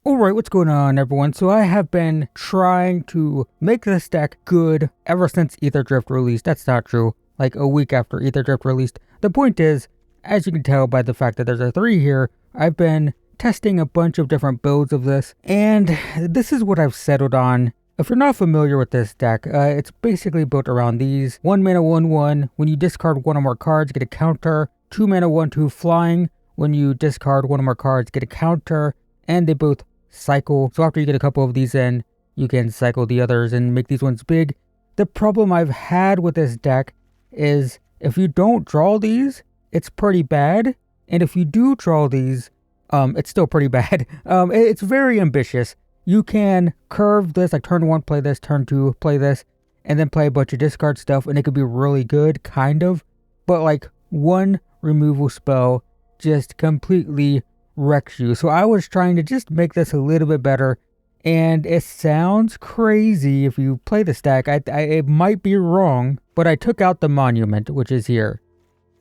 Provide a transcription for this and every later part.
Alright, what's going on everyone? So I have been trying to make this deck good ever since Aether Drift released. That's not true. Like a week after Aether Drift released. The point is, as you can tell by the fact that there's a 3 here, I've been testing a bunch of different builds of this, and this is what I've settled on. If you're not familiar with this deck, it's basically built around these. 1 mana 1/1, when you discard 1 or more cards, get a counter. 2 mana 1/2 flying, when you discard 1 or more cards, get a counter, and they both cycle. So after you get a couple of these in, you can cycle the others and make these ones big. The problem I've had with this deck is if you don't draw these, it's pretty bad. And if you do draw these, it's still pretty bad. It's very ambitious. You can curve this, like turn 1 play this, turn 2 play this, and then play a bunch of discard stuff, and it could be really good, kind of. But like one removal spell just completely wrecks you. So I was trying to just make this a little bit better, and it sounds crazy if you play the stack. It might be wrong, but I took out the monument, which is here.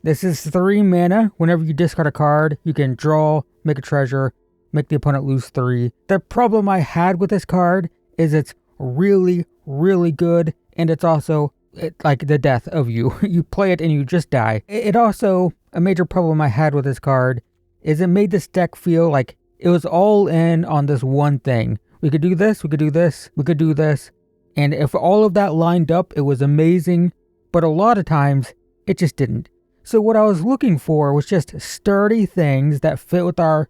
This is 3 mana. Whenever you discard a card, you can draw, make a treasure, make the opponent lose 3. The problem I had with this card is it's really, really good, and it's also like the death of you. You play it and you just die. It also, a major problem I had with this card is it made this deck feel like it was all in on this one thing. We could do this, we could do this, we could do this. And if all of that lined up, it was amazing. But a lot of times, it just didn't. So what I was looking for was just sturdy things that fit with our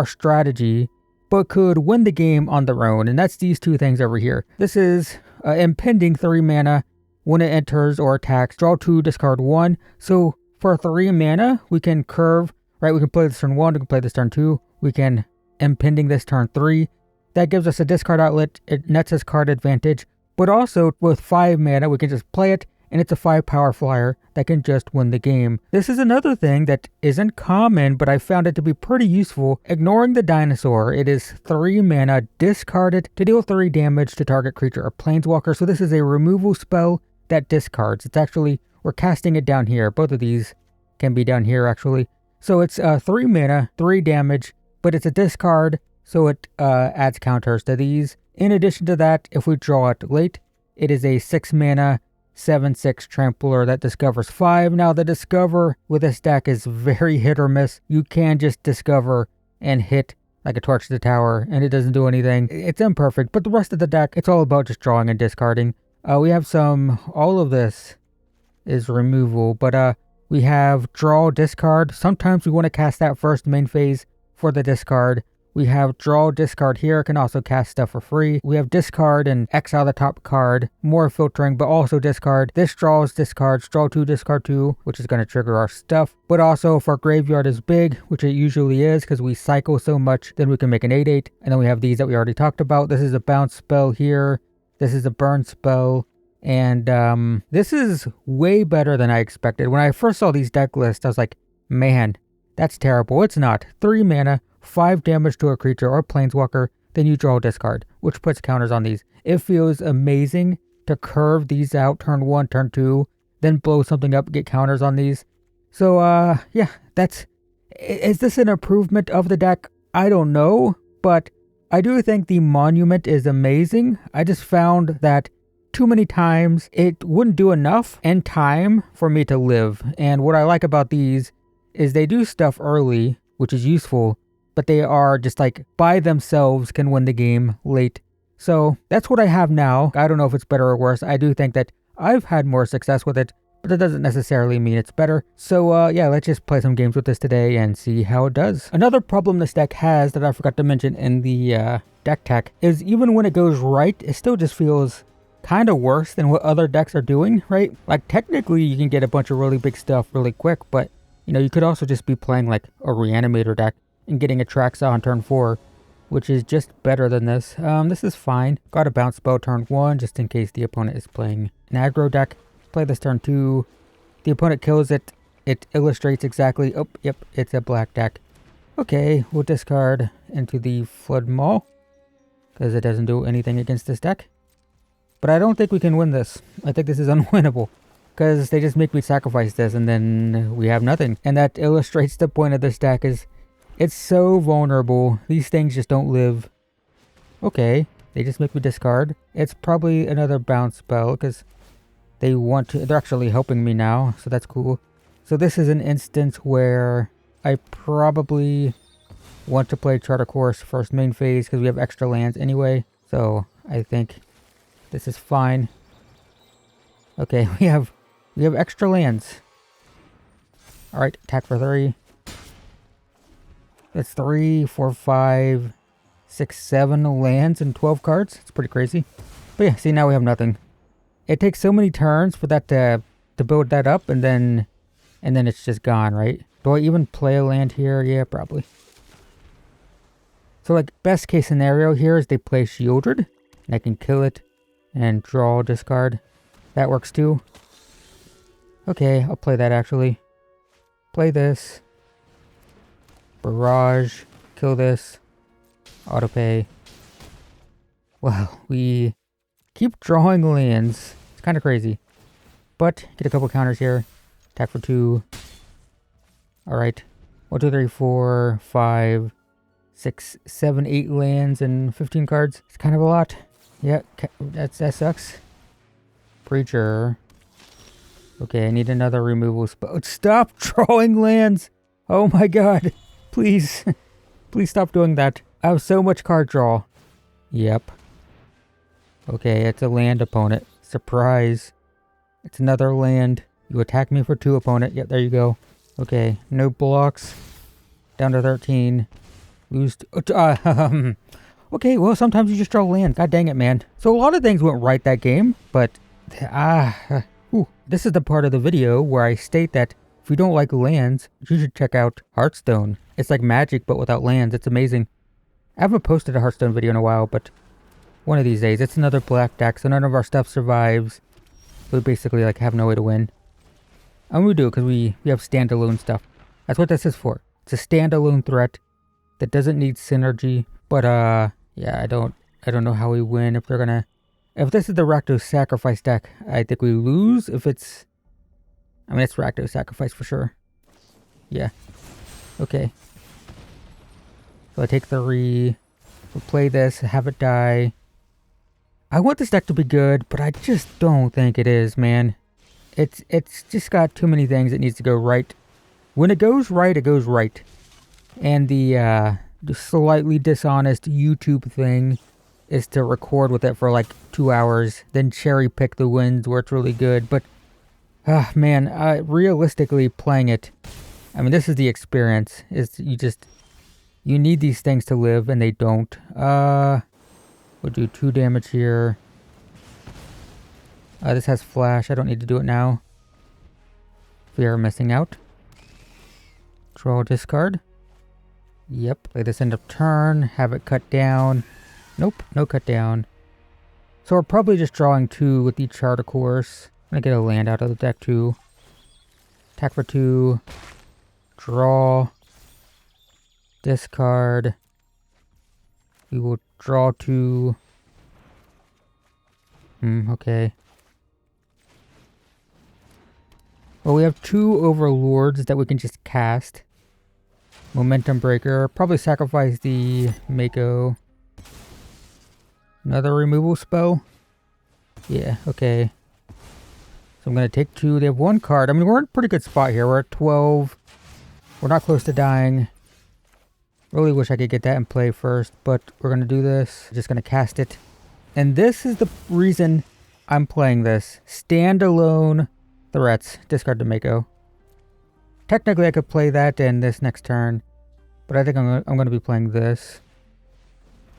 strategy, but could win the game on their own. And that's these 2 things over here. This is impending 3 mana. When it enters or attacks, draw 2, discard 1. So for 3 mana, we can curve. Right, we can play this turn 1, we can play this turn 2, we can impending this turn 3. That gives us a discard outlet, it nets us card advantage, but also with 5 mana, we can just play it, and it's a 5 power flyer that can just win the game. This is another thing that isn't common, but I found it to be pretty useful. Ignoring the dinosaur, it is 3 mana, discard it to deal 3 damage to target creature or planeswalker, so this is a removal spell that discards. It's actually, we're casting it down here. Both of these can be down here actually. So it's 3 mana, 3 damage, but it's a discard, so it adds counters to these. In addition to that, if we draw it late, it is a 6 mana, 7/6 trampler that discovers 5. Now the discover with this deck is very hit or miss. You can just discover and hit like a torch to the tower, and it doesn't do anything. It's imperfect, but the rest of the deck, it's all about just drawing and discarding. We have all of this is removal, but we have draw, discard. Sometimes we want to cast that first main phase for the discard. We have draw, discard here. Can also cast stuff for free. We have discard and exile the top card. More filtering, but also discard. This draws, discards, draw 2, discard 2, which is going to trigger our stuff. But also if our graveyard is big, which it usually is because we cycle so much, then we can make an 8/8. And then we have these that we already talked about. This is a bounce spell here. This is a burn spell. And this is way better than I expected. When I first saw these deck lists, I was like, man, that's terrible. It's not. 3 mana, 5 damage to a creature or planeswalker, then you draw a discard, which puts counters on these. It feels amazing to curve these out turn 1, turn 2, then blow something up, get counters on these. So yeah, is this an improvement of the deck? I don't know, but I do think the monument is amazing. I just found that too many times it wouldn't do enough in time for me to live. And what I like about these is they do stuff early, which is useful, but they are just like by themselves can win the game late. So that's what I have now. I don't know if it's better or worse. I do think that I've had more success with it, but that doesn't necessarily mean it's better. So yeah, let's just play some games with this today and see how it does. Another problem this deck has that I forgot to mention in the deck tech is even when it goes right, it still just feels kind of worse than what other decks are doing, right? Like technically you can get a bunch of really big stuff really quick, but you know, you could also just be playing like a reanimator deck and getting a Traxa on turn 4, which is just better than this. This is fine. Got a bounce spell turn 1 just in case the opponent is playing an aggro deck. Play this turn 2. The opponent kills it. It illustrates exactly, oh, yep, it's a black deck. Okay, we'll discard into the Flood Maw because it doesn't do anything against this deck. But I don't think we can win this. I think this is unwinnable. Because they just make me sacrifice this and then we have nothing. And that illustrates the point of this deck is it's so vulnerable. These things just don't live Okay, they just make me discard. It's probably another bounce spell because they want to. They're actually helping me now, so that's cool. So this is an instance where I probably want to play Charter Course first main phase because we have extra lands anyway. So I think this is fine. Okay, we have extra lands. All right, attack for 3. That's 3, 4, 5, 6, 7 lands and 12 cards. It's pretty crazy. But yeah, see, now we have nothing. It takes so many turns for that to build that up, and then it's just gone, right? Do I even play a land here? Yeah, probably. So like best case scenario here is they play Shieldred, and I can kill it and draw, discard. That works too. Okay, I'll play that actually. Play this. Barrage. Kill this. Autopay. Well, we keep drawing lands. It's kind of crazy. But, get a couple counters here. Attack for 2. Alright. 1, 2, 3, 4, 5, 6, 7, 8 lands and 15 cards. It's kind of a lot. Yeah, that sucks. Preacher. Okay, I need another removal spell. Stop drawing lands! Oh my god. Please. Please stop doing that. I have so much card draw. Yep. Okay, it's a land opponent. Surprise. It's another land. You attack me for 2, opponent. Yep, there you go. Okay, no blocks. Down to 13. Lose. Okay, well, sometimes you just draw land. God dang it, man. So a lot of things went right that game, but this is the part of the video where I state that if you don't like lands, you should check out Hearthstone. It's like Magic, but without lands. It's amazing. I haven't posted a Hearthstone video in a while, but one of these days. It's another black deck, so none of our stuff survives. We basically like have no way to win. And we do, because we have standalone stuff. That's what this is for. It's a standalone threat that doesn't need synergy. But yeah, I don't know how we win if they're gonna. If this is the Rakdos sacrifice deck, I think we lose. If it's, I mean, it's Rakdos sacrifice for sure. Yeah. Okay. So I take 3. We'll play this, have it die. I want this deck to be good, but I just don't think it is, man. It's just got too many things that needs to go right. When it goes right, it goes right. And the slightly dishonest YouTube thing is to record with it for like 2 hours, then cherry pick the wins where it's really good. But, man, realistically playing it, I mean, this is the experience. Is you need these things to live, and they don't. We'll do 2 damage here. This has flash. I don't need to do it now. We are missing out. Draw, discard. Yep. Play this end of turn. Have it cut down. Nope. No cut down. So we're probably just drawing 2 with the Charter Course. I'm going to get a land out of the deck too. Attack for 2. Draw. Discard. We will draw 2. Okay. Well, we have 2 Overlords that we can just cast. Momentum Breaker. Probably sacrifice the Mako. Another removal spell? Yeah, okay. So I'm going to take 2. They have 1 card. I mean, we're in a pretty good spot here. We're at 12. We're not close to dying. Really wish I could get that in play first, but we're going to do this. Just going to cast it. And this is the reason I'm playing this. Standalone threats. Discard to Mako. Technically, I could play that in this next turn, but I think I'm going to be playing this.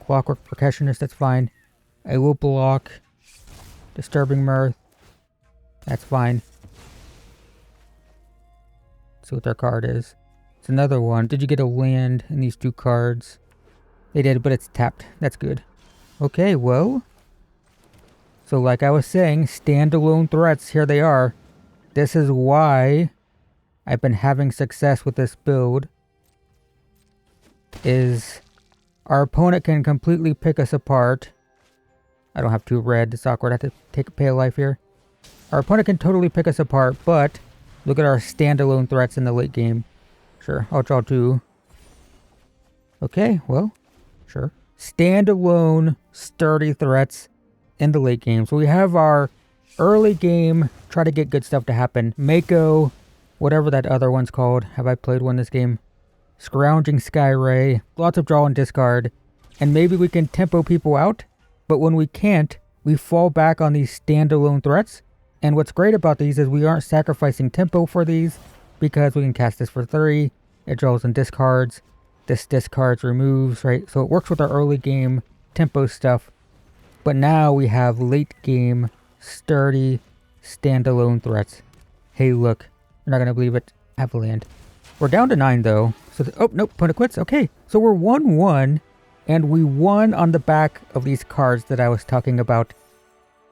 Clockwork Percussionist, that's fine. I will block. Disturbing Mirth. That's fine. Let's see what their card is. It's another one. Did you get a land in these 2 cards? They did, but it's tapped. That's good. Okay, well. So like I was saying, standalone threats, here they are. This is why I've been having success with this build. Is our opponent can completely pick us apart. I don't have 2 red. It's awkward. I have to pay a life here. Our opponent can totally pick us apart, but look at our standalone threats in the late game. Sure, I'll draw 2. Okay, well, sure. standalone, sturdy threats in the late game. So we have our early game, try to get good stuff to happen. Mako, whatever that other one's called. Have I played one this game? Scrounging Skyray, lots of draw and discard. And maybe we can tempo people out, but when we can't, we fall back on these standalone threats. And what's great about these is we aren't sacrificing tempo for these, because we can cast this for 3, it draws and discards, this discards removes, right? So it works with our early game tempo stuff, but now we have late game, sturdy, standalone threats. Hey look, you're not going to believe it, I have a land. We're down to 9 though, so oh nope, opponent quits, okay. So we're 1-1, and we won on the back of these cards that I was talking about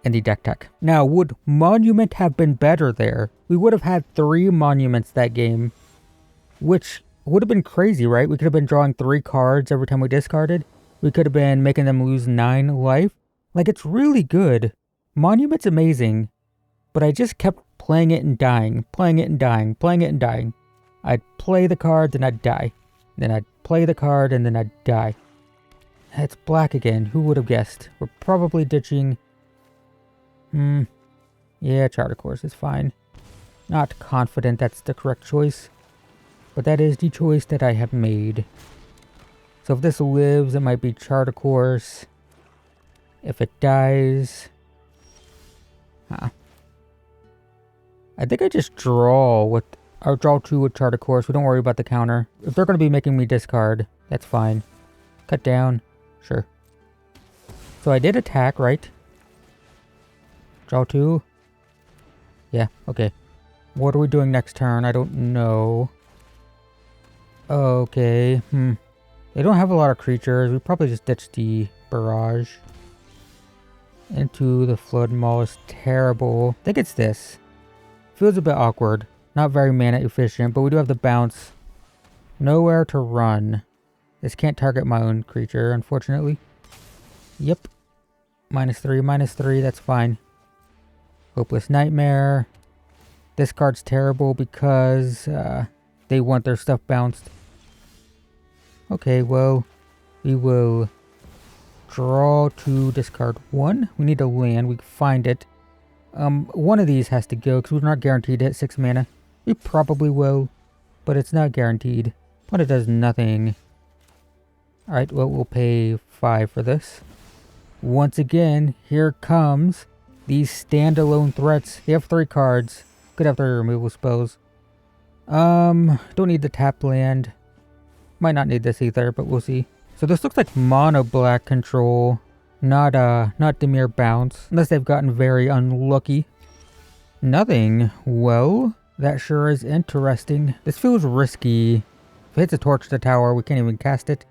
in the deck tech. Now, would Monument have been better there? We would have had 3 Monuments that game, which would have been crazy, right? We could have been drawing 3 cards every time we discarded. We could have been making them lose 9 life. Like, it's really good. Monument's amazing, but I just kept playing it and dying, playing it and dying, playing it and dying. I'd play the card, then I'd die. Then I'd play the card, and then I'd die. It's black again. Who would have guessed? We're probably ditching... Yeah, Charter Course is fine. Not confident that's the correct choice, but that is the choice that I have made. So if this lives, it might be Charter Course. If it dies... I think I just draw with... I'll draw 2 with Charter Course. We don't worry about the counter. If they're going to be making me discard, that's fine. Cut down. Sure. So I did attack, right? Draw 2? Yeah, okay. What are we doing next turn? I don't know. Okay, They don't have a lot of creatures. We probably just ditch the barrage. Into the Flood Maul is terrible. I think it's this. Feels a bit awkward. Not very mana efficient, but we do have the bounce. Nowhere to run. This can't target my own creature, unfortunately. Yep. -3, that's fine. Hopeless Nightmare. This card's terrible because they want their stuff bounced. Okay, well, we will draw 2, discard 1. We need a land, we can find it. One of these has to go because we're not guaranteed to hit 6 mana. We probably will, but it's not guaranteed. But it does nothing. Alright, well, we'll pay 5 for this. Once again, here comes these standalone threats. They have 3 cards. Could have 3 removal spells. Don't need the tap land. Might not need this either, but we'll see. So this looks like mono black control. Not Dimir bounce. Unless they've gotten very unlucky. Nothing. Well, that sure is interesting. This feels risky. If it hits a torch to the tower, we can't even cast it.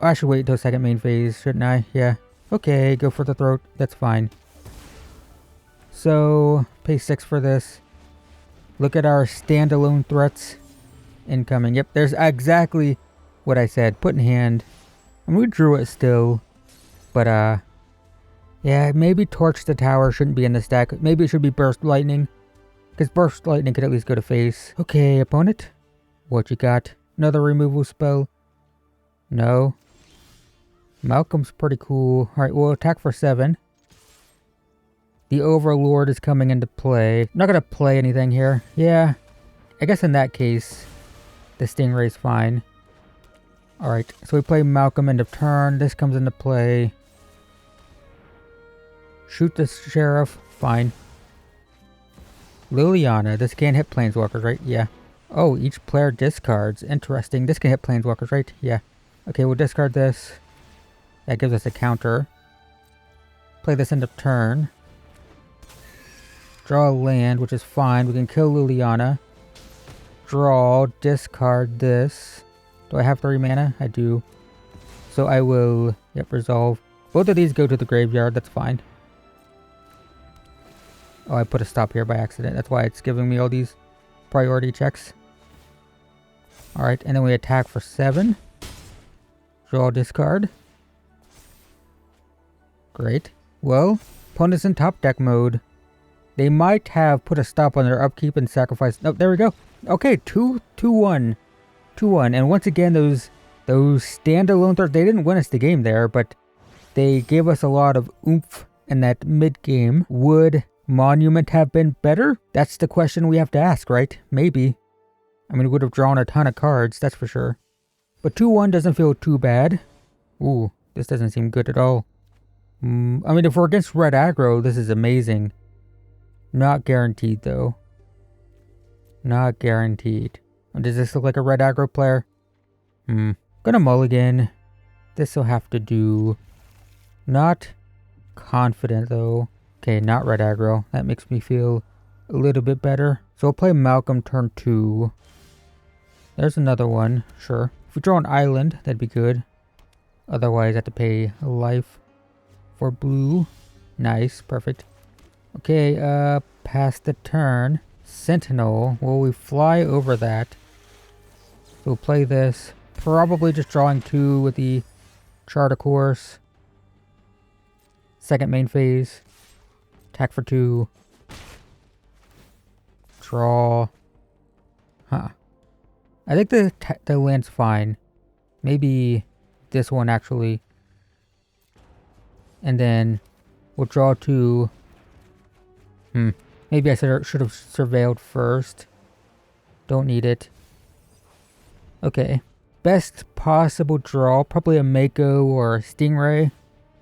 I should wait until second main phase, shouldn't I? Yeah. Okay, go for the throat. That's fine. So, pay 6 for this. Look at our standalone threats incoming. Yep, there's exactly what I said. Put in hand. And we drew it still. But, yeah, maybe Torch the Tower shouldn't be in the stack. Maybe it should be Burst Lightning. Because Burst Lightning could at least go to face. Okay, opponent. What you got? Another removal spell? No. Malcolm's pretty cool. Alright, we'll attack for 7. The Overlord is coming into play. I'm not going to play anything here. Yeah, I guess in that case, the Stingray's fine. Alright, so we play Malcolm end of turn. This comes into play. Shoot the Sheriff. Fine. Liliana. This can't hit Planeswalkers, right? Yeah. Oh, each player discards. Interesting. This can hit Planeswalkers, right? Yeah. Okay, we'll discard this. That gives us a counter. Play this end of turn. Draw a land, which is fine. We can kill Liliana. Draw. Discard this. Do I have 3 mana? I do. So I will... Yep, resolve. Both of these go to the graveyard. That's fine. Oh, I put a stop here by accident. That's why it's giving me all these priority checks. Alright, and then we attack for 7. Draw, discard. Great. Well, opponent's in top deck mode. They might have put a stop on their upkeep and sacrifice... Oh, there we go. Okay, 2-1. 2-1. And once again, those Those standalone threats, they didn't win us the game there, but they gave us a lot of oomph in that mid-game. Would Monument have been better? That's the question we have to ask, right? Maybe. I mean, we would have drawn a ton of cards, that's for sure. But 2-1 doesn't feel too bad. Ooh, this doesn't seem good at all. I mean, if we're against red aggro, this is amazing. Not guaranteed, though. Not guaranteed. Does this look like a red aggro player? Gonna mulligan. This'll have to do. Not confident, though. Okay, not red aggro. That makes me feel a little bit better. So we'll play Malcolm turn 2. There's another one, sure. If we draw an island, that'd be good. Otherwise, I have to pay a life for blue. Nice, perfect. Okay, past the turn. Sentinel. Will we fly over that? So we'll play this. Probably just drawing 2 with the chart of course. Second main phase. Attack for 2. Draw. Huh. I think the land's fine. Maybe this one actually. And then we'll draw 2. Maybe I should have surveilled first. Don't need it. Okay. Best possible draw. Probably a Mako or a Stingray.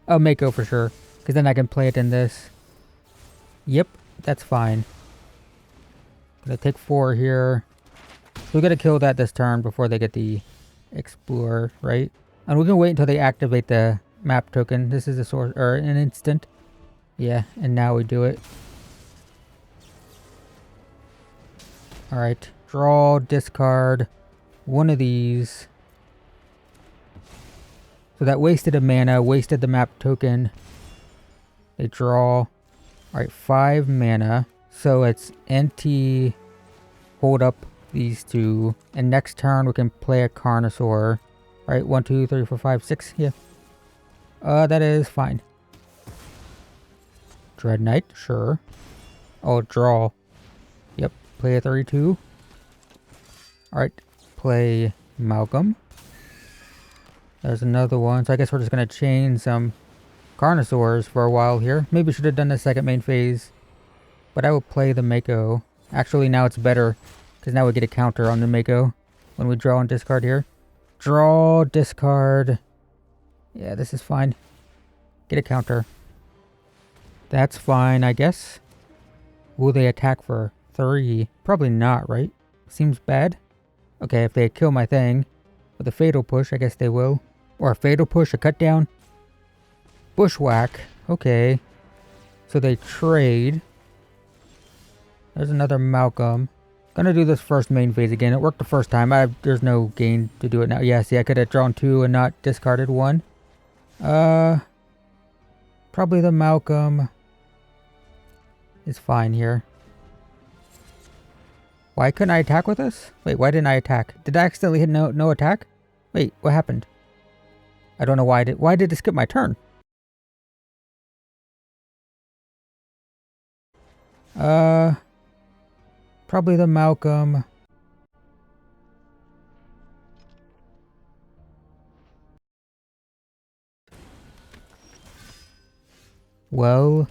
A Mako for sure. Because then I can play it in this. Yep. That's fine. Gonna take 4 here. We gotta kill that this turn before they get the Explorer, right? And we can wait until they activate the map token. This is a source or an instant. Yeah, and now we do it. Alright. Draw, discard one of these. So that wasted a mana, wasted the map token. They draw. Alright, 5 mana. So it's NT, hold up these 2. And next turn we can play a Carnosaur. Alright, 1, 2, 3, 4, 5, 6. Yeah. That is fine. Dread Knight, sure. Oh, draw. Yep, play a 3-2. Alright, play Malcolm. There's another one. So I guess we're just going to chain some Carnosaurs for a while here. Maybe should have done the second main phase. But I will play the Mako. Actually, now it's better. Because now we get a counter on the Mako. When we draw and discard here. Draw, discard. Yeah, this is fine. Get a counter. That's fine, I guess. Will they attack for 3? Probably not, right? Seems bad. Okay, if they kill my thing with a Fatal Push, I guess they will. Or a Fatal Push, a cut down. Bushwhack. Okay. So they trade. There's another Malcolm. Gonna do this first main phase again. It worked the first time. There's no gain to do it now. Yeah, see, I could have drawn 2 and not discarded 1. Probably the Malcolm is fine here. Why couldn't I attack with this? Wait, why didn't I attack? Did I accidentally hit no attack? Wait, what happened? I don't know why did it skip my turn? Probably the Malcolm. Well,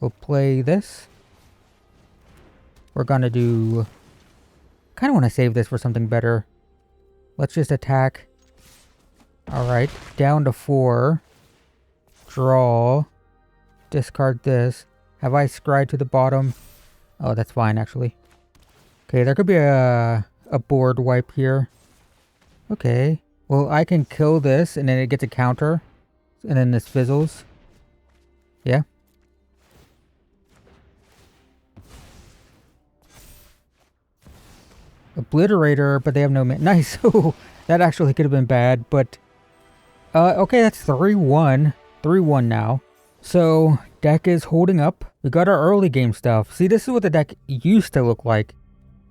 we'll play this. We're gonna do... kind of want to save this for something better. Let's just attack. Alright, down to 4. Draw. Discard this. Have I scryed to the bottom? Oh, that's fine, actually. Okay, there could be a board wipe here. Okay. Well, I can kill this, and then it gets a counter. And then this fizzles. Yeah. Obliterator, but they have no nice. Oh, that actually could have been bad, but... okay, that's 3-1. 3-1 now. So, deck is holding up. We got our early game stuff. See, this is what the deck used to look like.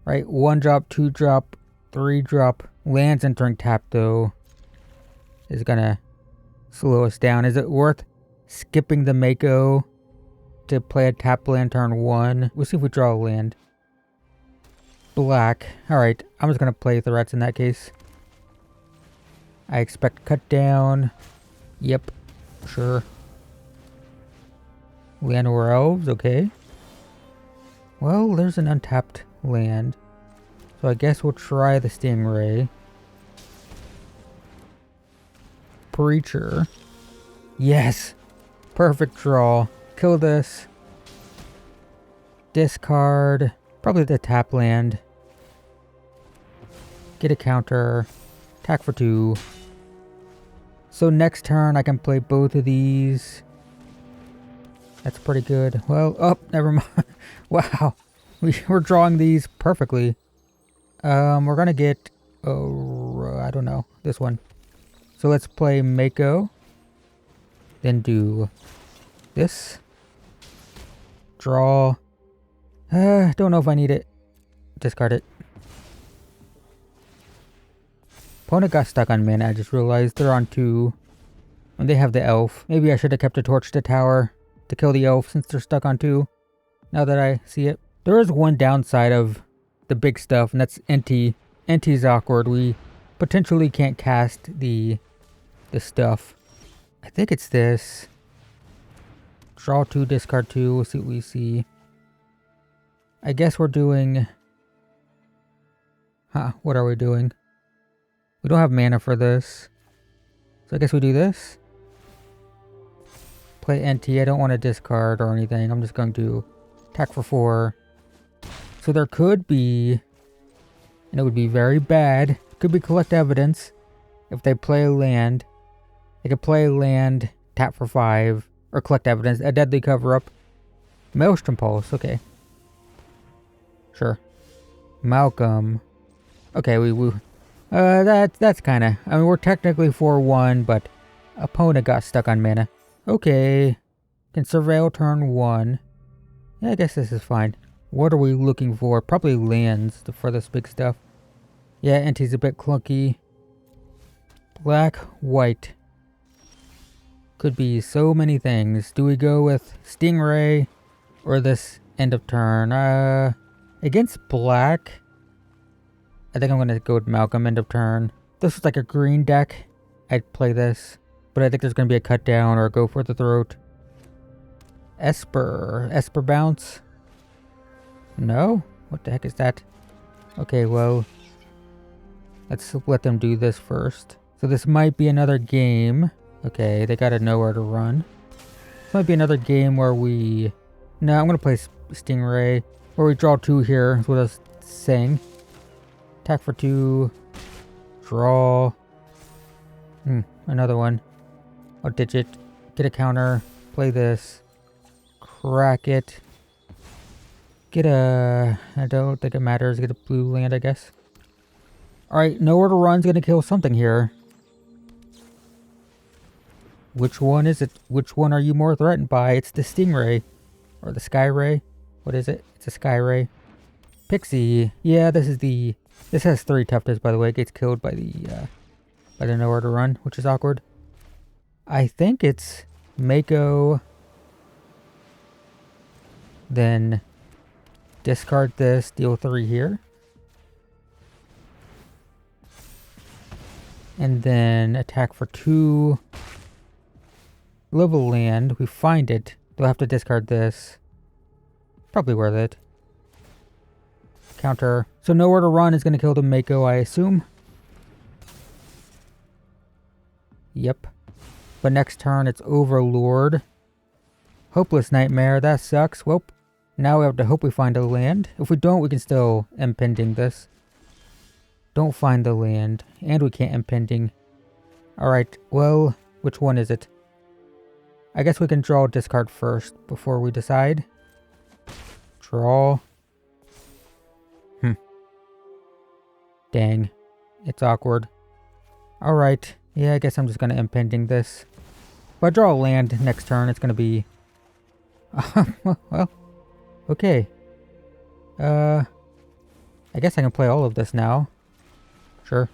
Right? 1 drop, 2 drop, 3 drop. Lands entering tap, though, is gonna slow us down. Is it worth skipping the Mako to play a tap land turn 1? We'll see if we draw a land. Black. Alright, I'm just gonna play threats in that case. I expect cut down. Yep, sure. Land or elves, okay. Well, there's an untapped land. So I guess we'll try the Stingray. Preacher. Yes! Perfect draw. Kill this. Discard. Probably the tap land. Get a counter. Attack for 2. So next turn I can play both of these. That's pretty good. Well, oh, never mind. Wow. We're drawing these perfectly. We're gonna get, I don't know, this one. So let's play Mako. Then do this. Draw. Don't know if I need it. Discard it. Opponent got stuck on mana. I just realized they're on 2. And they have the elf. Maybe I should have kept a torch to tower to kill the elf since they're stuck on 2. Now that I see it. There is one downside of the big stuff, and that's NT. NT's awkward. We potentially can't cast the stuff. I think it's this. Draw 2, discard 2. We'll see what we see. I guess we're doing... what are we doing? We don't have mana for this. So I guess we do this. Play NT. I don't want to discard or anything. I'm just going to attack for 4. So there could be... And it would be very bad. Could be collect evidence. If they play a land. They could play a land, tap for 5. Or collect evidence. A deadly cover-up. Maelstrom Pulse. Okay. Sure. Malcolm. Okay, that's kind of... I mean, we're technically 4-1, but opponent got stuck on mana. Okay. Can surveil turn 1. Yeah, I guess this is fine. What are we looking for? Probably lands for this big stuff. Yeah, NT's a bit clunky. Black, white. Could be so many things. Do we go with Stingray or this end of turn? Against black, I think I'm going to go with Malcolm end of turn. This is like a green deck. I'd play this. But I think there's going to be a cut down or a go for the throat. Esper. Esper bounce? No? What the heck is that? Okay, well, let's let them do this first. So this might be another game. Okay, they gotta know where to run. This might be another game where we... No, I'm gonna play Stingray. Where we draw 2 here, is what I was saying. Attack for 2. Draw. Another one. I'll ditch it. Get a counter. Play this. Crack it. Get a... I don't think it matters. Get a blue land, I guess. Alright, nowhere to run's gonna kill something here. Which one is it? Which one are you more threatened by? It's the Stingray. Or the Sky Ray. What is it? It's a Sky Ray. Pixie. Yeah, this is the... This has 3 toughness, by the way. It gets killed by the nowhere to run, which is awkward. I think it's Mako. Then discard this, deal 3 here. And then attack for 2. Level land. We find it. They'll have to discard this. Probably worth it. Counter. So nowhere to run is going to kill the Mako, I assume. Yep. But next turn it's Overlord. Hopeless Nightmare. That sucks. Well, now we have to hope we find a land. If we don't, we can still impending this. Don't find the land. And we can't impending. Alright, well, which one is it? I guess we can draw a discard first before we decide. Draw. Dang. It's awkward. Alright. Yeah, I guess I'm just going to impending this. If I draw a land next turn, it's going to be... well, okay. I guess I can play all of this now. Sure.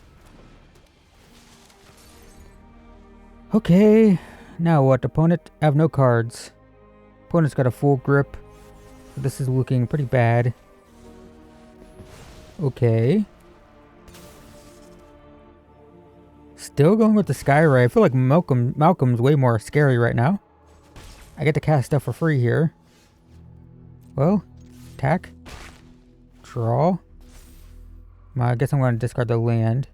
Okay. Now what? Opponent? I have no cards. Opponent's got a full grip. This is looking pretty bad. Okay. Still going with the Sky Ray. I feel like Malcolm's way more scary right now. I get to cast stuff for free here. Well, attack. Draw. I guess I'm going to discard the land.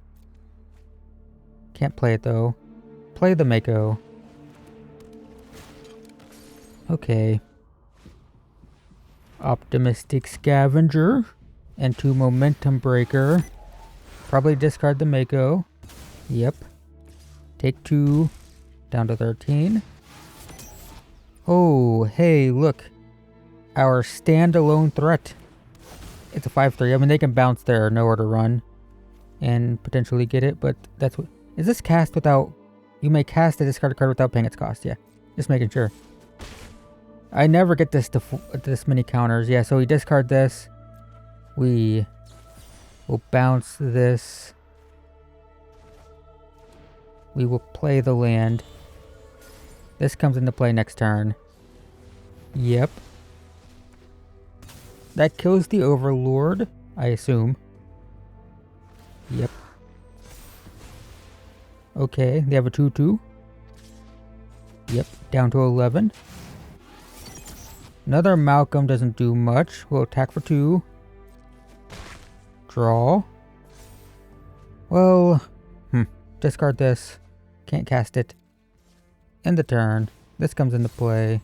Can't play it though. Play the Mako. Okay. Optimistic Scavenger. And 2 Momentum Breaker. Probably discard the Mako. Yep. Take 2. Down to 13. Oh, hey, look. Our standalone threat. It's a 5/3. I mean, they can bounce there, nowhere to run. And potentially get it, but that's what... Is this cast without... You may cast a discard card without paying its cost, yeah. Just making sure. I never get this many counters. Yeah, so we discard this. We will bounce this. We will play the land. This comes into play next turn. Yep. That kills the Overlord, I assume. Yep. Okay, they have a 2/2. Yep, down to 11. Another Malcolm doesn't do much. We'll attack for 2. Draw. Well, discard this. Can't cast it. End the turn. This comes into play.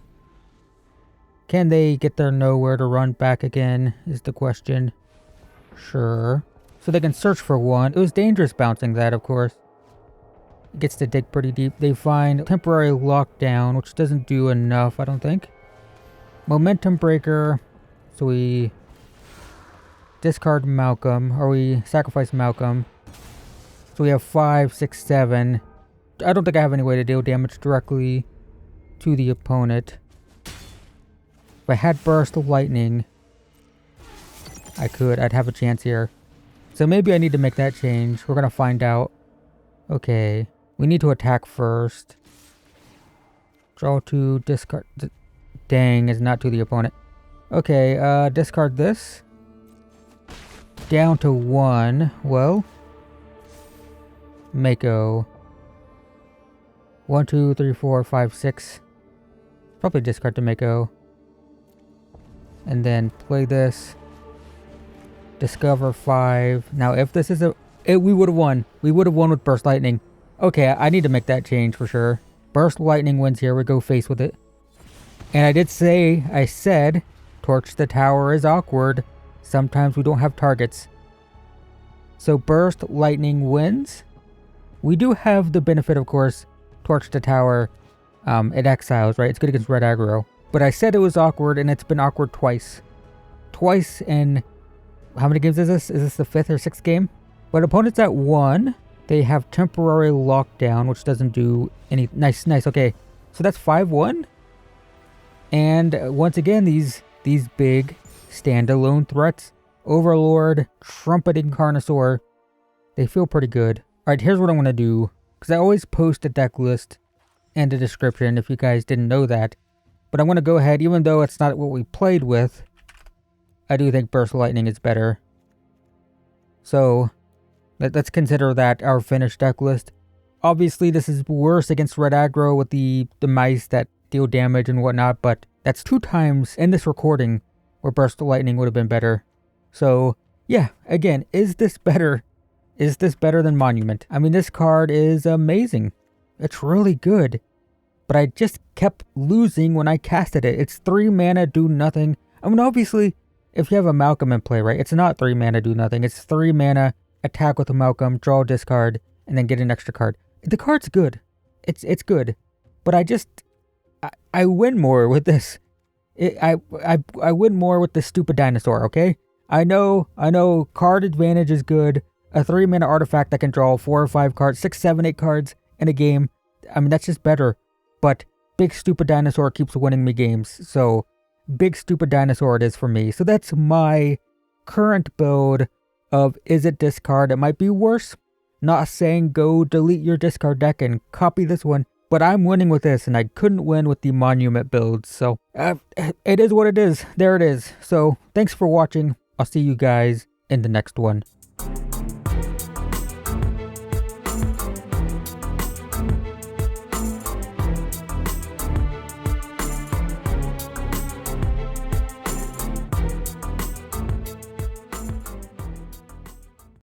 Can they get their nowhere to run back again, is the question. Sure. So they can search for 1. It was dangerous bouncing that, of course. It gets to dig pretty deep. They find temporary lockdown, which doesn't do enough, I don't think. Momentum Breaker. So we discard Malcolm, or we sacrifice Malcolm. So we have 5, 6, 7. I don't think I have any way to deal damage directly to the opponent. If I had Burst Lightning, I'd have a chance here. So maybe I need to make that change. We're gonna find out. Okay. We need to attack first. Draw 2, discard. Dang, is not to the opponent. Okay, discard this. Down to 1. Well. Mako. 1, 2, 3, 4, 5, 6. Probably discard the Mako. And then play this. Discover 5. Now, if this is we would have won. We would have won with Burst Lightning. Okay, I need to make that change for sure. Burst Lightning wins here. We go face with it. And I said, Torch the Tower is awkward. Sometimes we don't have targets. So Burst Lightning wins. We do have the benefit, of course, Torch the Tower. It exiles, right? It's good against red aggro. But I said it was awkward, and it's been awkward twice. Twice in... How many games is this? Is this the 5th or 6th game? But opponents at 1, they have temporary lockdown, which doesn't do any... Nice. Okay. So that's 5-1. And once again, these big standalone threats. Overlord, Trumpeting Carnosaur. They feel pretty good. Alright, here's what I'm going to do. Because I always post a deck list and a description if you guys didn't know that. But I'm going to go ahead, even though it's not what we played with, I do think Burst Lightning is better. So, let's consider that our finished deck list. Obviously, this is worse against red aggro with the mice that deal damage and whatnot, but that's 2 times in this recording where Burst Lightning would have been better. So, yeah, again, is this better? Is this better than Monument? I mean, this card is amazing. It's really good. But I just kept losing when I casted it. It's 3 mana, do nothing. I mean, obviously, if you have a Malcolm in play, right? It's not 3 mana, do nothing. It's 3 mana, attack with a Malcolm, draw a discard, and then get an extra card. The card's good. It's good. But I win more with this. I win more with this stupid dinosaur, okay? I know card advantage is good. A 3 mana artifact that can draw 4 or 5 cards, 6, 7, 8 cards in a game. I mean, that's just better. But big stupid dinosaur keeps winning me games. So big stupid dinosaur it is for me. So that's my current build of Izzet Discard. It might be worse. Not saying go delete your discard deck and copy this one. But I'm winning with this, and I couldn't win with the Monument builds. So it is what it is. There it is. So thanks for watching. I'll see you guys in the next one.